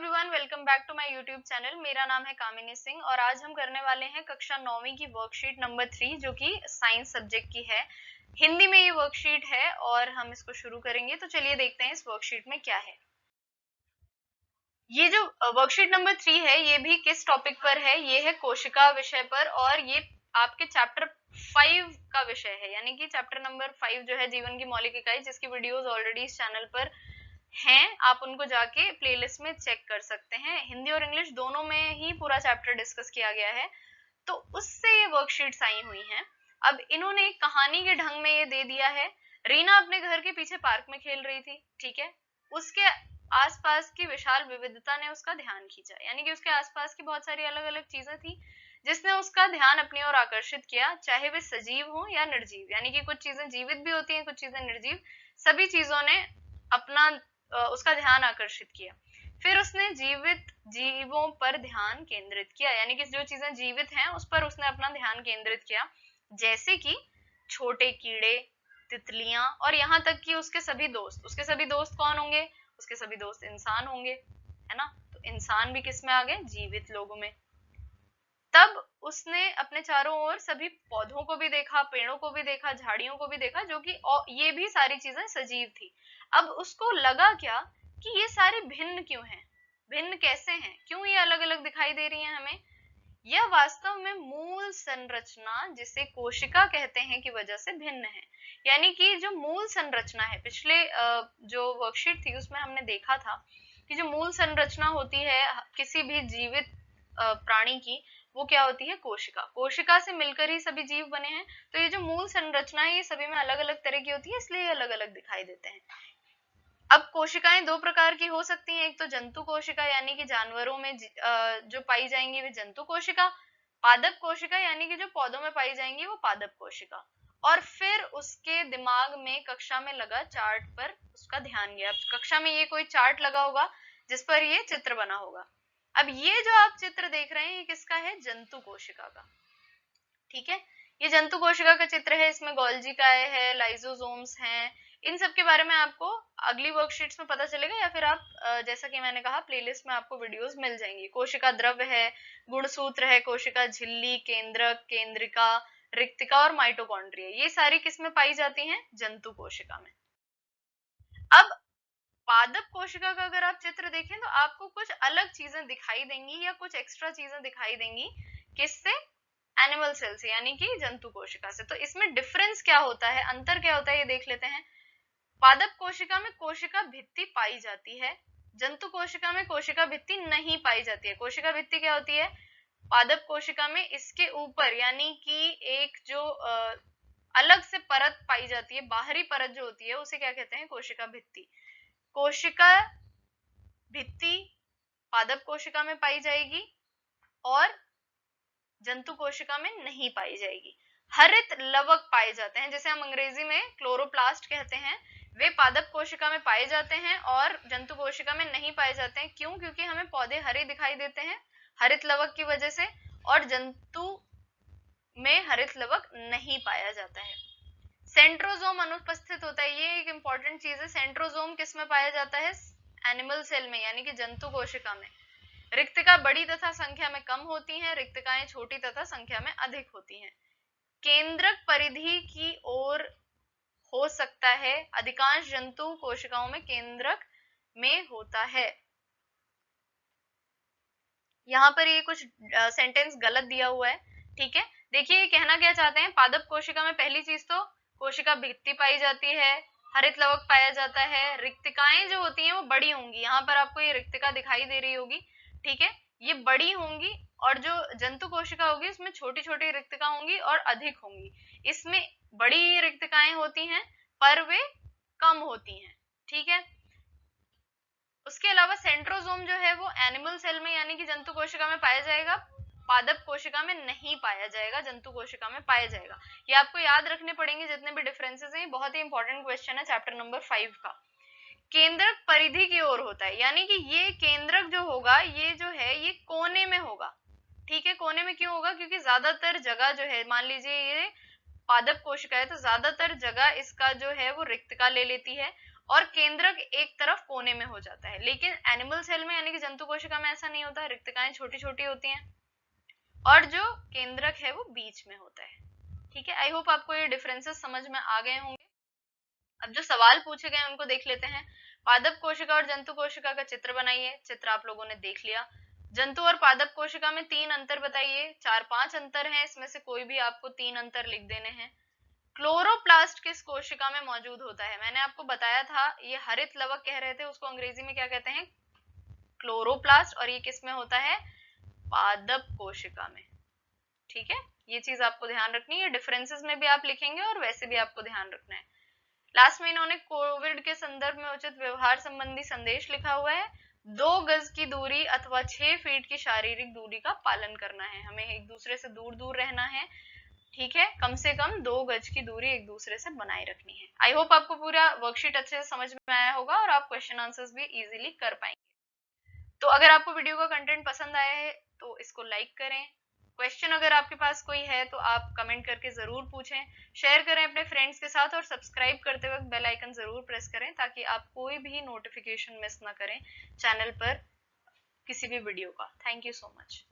Everyone, welcome back to my YouTube channel. मेरा नाम है कामिनी सिंह और आज हम करने वाले हैं कक्षा 9वीं की वर्कशीट नंबर 3 जो कि साइंस सब्जेक्ट की है। हिंदी में ये वर्कशीट है और हम इसको शुरू करेंगे। तो चलिए देखते हैं इस वर्कशीट में क्या है। ये जो वर्कशीट नंबर 3 है ये भी किस टॉपिक पर है? ये है कोशिका विषय पर और ये आपके चैप्टर 5 का विषय है, यानी कि चैप्टर नंबर 5 जो है जीवन की मौलिक इकाई, जिसकी वीडियोस ऑलरेडी इस चैनल पर हैं। आप उनको जाके प्लेलिस्ट में चेक कर सकते हैं। हिंदी और इंग्लिश दोनों में ही पूरा चैप्टर डिस्कस किया गया है, तो उससे ये वर्कशीट्स आई हुई हैं। अब इन्होंने एक कहानी के ढंग में ये दे दिया है। रीना अपने घर के पीछे पार्क में खेल रही थी, ठीक है। उसके आसपास की विशाल विविधता ने उसका ध्यान खींचा, यानी कि उसके आसपास की बहुत सारी अलग अलग चीजें थी जिसने उसका ध्यान अपनी ओर आकर्षित किया, चाहे वे सजीव हो या निर्जीव, यानी कि कुछ चीजें जीवित भी होती हैं, कुछ चीजें निर्जीव। सभी चीजों ने अपना उसका ध्यान आकर्षित किया। फिर उसने जीवित जीवों पर ध्यान केंद्रित किया, यानी कि जो चीजें जीवित हैं उस पर उसने अपना ध्यान केंद्रित किया, जैसे कि छोटे कीड़े, तितलियां और यहाँ तक कि उसके सभी दोस्त। उसके सभी दोस्त कौन होंगे? उसके सभी दोस्त इंसान होंगे, है ना। तो इंसान भी किस में आ गए? जीवित लोगों में। तब उसने अपने चारों ओर सभी पौधों को भी देखा, पेड़ों को भी देखा, झाड़ियों को भी देखा, जो कि ये भी सारी चीजें सजीव थी। अब उसको लगा क्या कि ये सारे भिन्न क्यों हैं, भिन्न कैसे हैं, क्यों ये अलग अलग दिखाई दे रही हैं हमें। यह वास्तव में मूल संरचना, जिसे कोशिका कहते हैं, की वजह से भिन्न है। यानी कि जो मूल संरचना है, पिछले जो वर्कशीट थी उसमें हमने देखा था कि जो मूल संरचना होती है किसी भी जीवित प्राणी की, वो क्या होती है? कोशिका। कोशिका से मिलकर ही सभी जीव बने हैं। तो ये जो मूल संरचना है ये सभी में अलग अलग तरह की होती है, इसलिए अलग अलग दिखाई देते हैं। अब कोशिकाएं दो प्रकार की हो सकती हैं। एक तो जंतु कोशिका, यानी कि जानवरों में जो पाई जाएंगी वे जंतु कोशिका। पादप कोशिका, यानी कि जो पौधों में पाई जाएंगी वो पादप कोशिका। और फिर उसके दिमाग में कक्षा में लगा चार्ट पर उसका ध्यान गया। कक्षा में ये कोई चार्ट लगा होगा जिस पर ये चित्र बना होगा। अब ये जो आप चित्र देख रहे हैं ये किसका है? जंतु कोशिका का, ठीक है। ये जंतु कोशिका का चित्र है। इसमें गोल्जी काय है, लाइसोसोम्स हैं। इन सब के बारे में आपको अगली वर्कशीट्स में पता चलेगा, या फिर आप जैसा कि मैंने कहा प्लेलिस्ट में आपको वीडियोस मिल जाएंगी। कोशिका द्रव्य है, गुणसूत्र है, कोशिका झिल्ली, केंद्रक, केंद्रिका, रिक्तिका और माइटोकॉन्ड्रिया, ये सारी किसमें पाई जाती हैं? जंतु कोशिका में। अब पादप कोशिका का अगर आप चित्र देखें तो आपको कुछ अलग चीजें दिखाई देंगी या कुछ एक्स्ट्रा चीजें दिखाई देंगी। किससे? एनिमल सेल से, यानी कि जंतु कोशिका से। तो इसमें डिफरेंस क्या होता है, अंतर क्या होता है, ये देख लेते हैं। पादप कोशिका में कोशिका भित्ति पाई जाती है, जंतु कोशिका में कोशिका भित्ति नहीं पाई जाती है। कोशिका भित्ति क्या होती है? पादप कोशिका में इसके ऊपर, यानी कि एक जो अलग से परत पाई जाती है, बाहरी परत जो होती है उसे क्या कहते हैं? कोशिका भित्ति। कोशिका भित्ति पादप कोशिका में पाई जाएगी और जंतु कोशिका में नहीं पाई जाएगी। हरित लवक पाए जाते हैं, जैसे हम अंग्रेजी में क्लोरोप्लास्ट कहते हैं, वे पादप कोशिका में पाए जाते हैं और जंतु कोशिका में नहीं पाए जाते हैं। क्यों? क्योंकि हमें पौधे हरे दिखाई देते हैं हरित लवक की वजह से, और जंतु में हरित लवक नहीं पाया जाता है। सेंट्रोजोम अनुपस्थित होता है, ये एक इंपॉर्टेंट चीज है। सेंट्रोजोम किस में पाया जाता है? एनिमल सेल में, यानी कि जंतु कोशिका में। रिक्तिका बड़ी तथा संख्या में कम होती हैं, रिक्तिकाएं छोटी तथा संख्या में अधिक होती हैं। केंद्रक परिधि की ओर हो सकता है, अधिकांश जंतु कोशिकाओं में केंद्रक में होता है। यहाँ पर ये कुछ सेंटेंस गलत दिया हुआ है, ठीक है। देखिए ये कहना क्या चाहते हैं, पादप कोशिका में पहली चीज तो कोशिका भित्ति पाई जाती है, हरित लवक पाया जाता है, रिक्तिकाएं जो होती हैं वो बड़ी होंगी। यहाँ पर आपको ये रिक्तिका दिखाई दे रही होगी, ठीक है, ये बड़ी होंगी। और जो जंतु कोशिका होगी उसमें छोटी छोटी रिक्तिका होंगी और अधिक होंगी। इसमें बड़ी रिक्तिकाएं होती हैं पर वे कम होती हैं, ठीक है। उसके अलावा सेंट्रोजोम जो है वो एनिमल सेल में, यानी कि जंतु कोशिका में पाया जाएगा, पादप कोशिका में नहीं पाया जाएगा, जंतु कोशिका में पाया जाएगा। ये आपको याद रखने पड़ेंगे जितने भी डिफरेंसेस हैं। बहुत ही इंपॉर्टेंट क्वेश्चन है चैप्टर नंबर 5 का। केंद्रक परिधि की ओर होता है, यानी कि ये केंद्रक जो होगा ये जो है ये कोने में होगा, ठीक है। कोने में क्यों होगा? क्योंकि ज्यादातर जगह जो है, मान लीजिए ये पादप कोशिका है तो ज्यादातर जगह इसका जो है वो रिक्तिका ले लेती है, और केंद्रक एक तरफ कोने में हो जाता है। लेकिन एनिमल सेल में यानी कि जंतु कोशिका में ऐसा नहीं होता, रिक्तिकाएं छोटी छोटी होती हैं और जो केंद्रक है वो बीच में होता है। ठीक है, आई होप आपको ये डिफरेंसेस समझ में आ गए होंगे। अब जो सवाल पूछे गए उनको देख लेते हैं। पादप कोशिका और जंतु कोशिका का चित्र बनाइए। चित्र आप लोगों ने देख लिया। जंतु और पादप कोशिका में 3 अंतर बताइए। 4-5 अंतर हैं, इसमें से कोई भी आपको 3 अंतर लिख देने हैं। क्लोरोप्लास्ट किस कोशिका में मौजूद होता है? मैंने आपको बताया था, ये हरित लवक कह रहे थे, उसको अंग्रेजी में क्या कहते हैं? क्लोरोप्लास्ट। और ये किस में होता है? पादप कोशिका में। ठीक है, ये चीज आपको ध्यान रखनी है। डिफरेंसेस में भी आप लिखेंगे और वैसे भी आपको ध्यान रखना है। लास्ट में इन्होंने कोविड के संदर्भ में उचित व्यवहार संबंधी संदेश लिखा हुआ है। 2 गज की दूरी अथवा 6 फीट की शारीरिक दूरी का पालन करना है। हमें एक दूसरे से दूर दूर रहना है। ठीक है, कम से कम 2 गज की दूरी एक दूसरे से बनाए रखनी है। आई होप आपको पूरा वर्कशीट अच्छे से समझ में आया होगा और आप क्वेश्चन आंसर्स भी इजीली कर पाएंगे। तो अगर आपको वीडियो का कंटेंट पसंद आया है तो इसको लाइक करें। क्वेश्चन अगर आपके पास कोई है तो आप कमेंट करके जरूर पूछें। शेयर करें अपने फ्रेंड्स के साथ और सब्सक्राइब करते वक्त बेल आइकन जरूर प्रेस करें ताकि आप कोई भी नोटिफिकेशन मिस ना करें चैनल पर किसी भी वीडियो का। Thank you so much.